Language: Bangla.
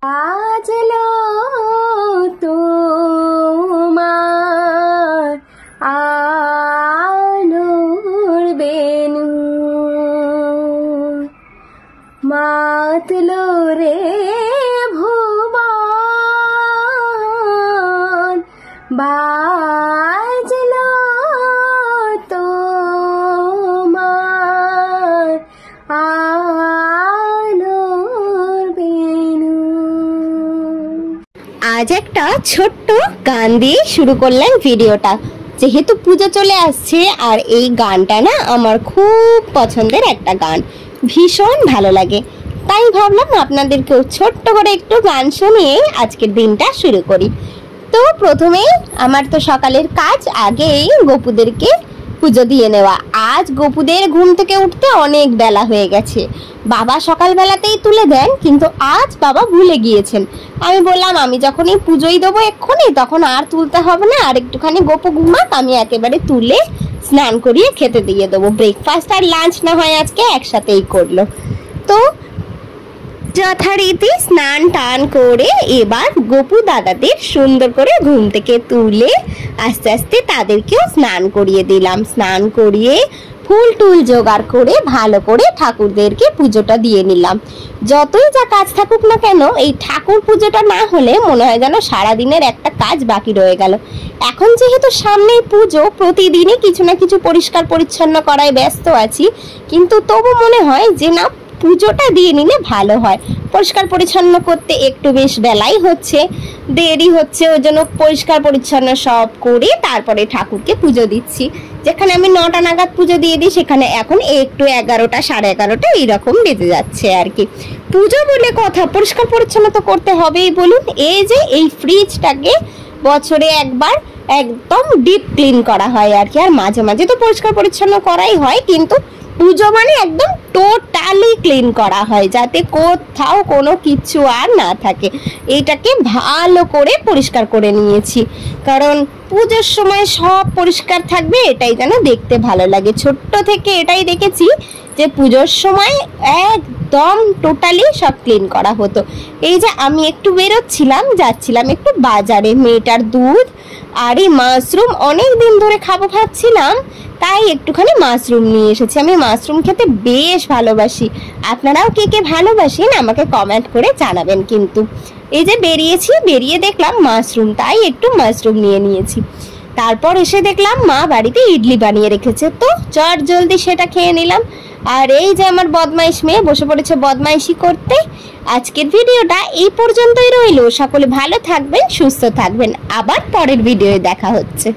আজলো তোমার আলোর বেনু মাতলো রে ভুবন বাজলো তোমার আলোর বেনু। আজ একটা ছোট্ট গান দিয়ে শুরু করলাম ভিডিওটা, যেহেতু পুজো চলে আসছে আর এই গানটা না আমার খুব পছন্দের একটা গান, ভীষণ ভালো লাগে, তাই ভাবলাম আপনাদেরকেও ছোট্ট করে একটু গান শুনিয়ে আজকের দিনটা শুরু করি। তো প্রথমেই আমার তো সকালের কাজ আগেই গোপুদেরকে পুজো দিয়ে নেওয়া। আজ গোপুদের ঘুম থেকে উঠতে অনেক বেলা হয়ে গেছে, বাবা সকালবেলাতেই তুলে দেন, কিন্তু আজ বাবা ভুলে গিয়েছেন। আমি বললাম আমি যখনই পুজোই দেবো এক্ষুনি, তখন আর তুলতে হবে না, আর একটুখানি গোপু ঘুমাক, আমি একেবারে তুলে স্নান করিয়ে খেতে দিয়ে দেবো। ব্রেকফাস্ট আর লাঞ্চ না হয় আজকে একসাথেই করলো। তো যথারীতি স্নান টান করে এবার গোপু দাদাদের সুন্দর করে ঘুম থেকে তুলে আস্তে আস্তে তাদেরকেও স্নান করিয়ে দিলাম। স্নান করিয়ে ফুল টুল জোগাড় করে ভালো করে ঠাকুরদেরকে পুজোটা দিয়ে নিলাম। যতই যা কাজ থাকুক না কেন, এই ঠাকুর পুজোটা না হলে মনে হয় যেন সারাদিনের একটা কাজ বাকি রয়ে গেল। এখন যেহেতু সামনেই পুজো, প্রতিদিনই কিছু না কিছু পরিষ্কার পরিচ্ছন্ন করায় ব্যস্ত আছি, কিন্তু তবু মনে হয় যে না, পুজোটা দিয়ে নিলে ভালো হয়। পরিষ্কার পরিচ্ছন্ন করতে একটু বেশ বেলাই হচ্ছে, দেরি হচ্ছে, ওই জন্য পরিষ্কার পরিচ্ছন্ন সব করে তারপরে ঠাকুরকে পুজো দিচ্ছি। যেখানে আমি 9টা নাগাদ পুজো দিয়ে দিই, সেখানে এখন একটু 11টা 11:30 এইরকম বেজে যাচ্ছে আর কি। পুজো বলে কথা, পরিষ্কার পরিচ্ছন্ন তো করতে হবেই বলুন। এই যে এই ফ্রিজটাকে বছরে একবার একদম ডিপ ক্লিন করা হয় আর কি, আর মাঝে মাঝে তো পরিষ্কার পরিচ্ছন্ন করাই হয়, কিন্তু পুজো মানে একদম টোটালি ক্লিন করা হয়, যাতে কোথাও কোনো কিছু আর না থাকে। এইটাকে ভালো করে পরিষ্কার করে নিয়েছি, কারণ পুজোর সময় সব পরিষ্কার থাকবে, এটাই যেন দেখতে ভালো লাগে। ছোট্ট থেকে এটাই দেখেছি যে পুজোর সময় একদম টোটালি সব ক্লিন করা হতো। এই যে আমি একটু বেরোচ্ছিলাম, যাচ্ছিলাম একটু বাজারে, মেয়েটার দুধ আর এই মাশরুম অনেক দিন ধরে খাবো ভাবছিলাম, তাই একটুখানি মাশরুম নিয়ে এসেছি। আমি মাশরুম খেতে বেশ ভালোবাসি, আপনারাও কে কে ভালোবাসেন আমাকে কমেন্ট করে জানাবেন কিন্তু। এই যে বেরিয়েছি, বেরিয়ে দেখলাম মাশরুম, তাই একটু মাশরুম নিয়ে নিয়েছি। তারপর এসে দেখলাম মা বাড়িতে ইডলি বানিয়ে রেখেছে, তো চট জলদি সেটা খেয়ে নিলাম। আর এই যে আমার বদমাইশ মেয়ে বসে পড়েছে বদমাইশি করতে। আজকের ভিডিওটা এই পর্যন্তই রইল। সকলে ভালো থাকবেন, সুস্থ থাকবেন, আবার পরের ভিডিওয়ে দেখা হচ্ছে।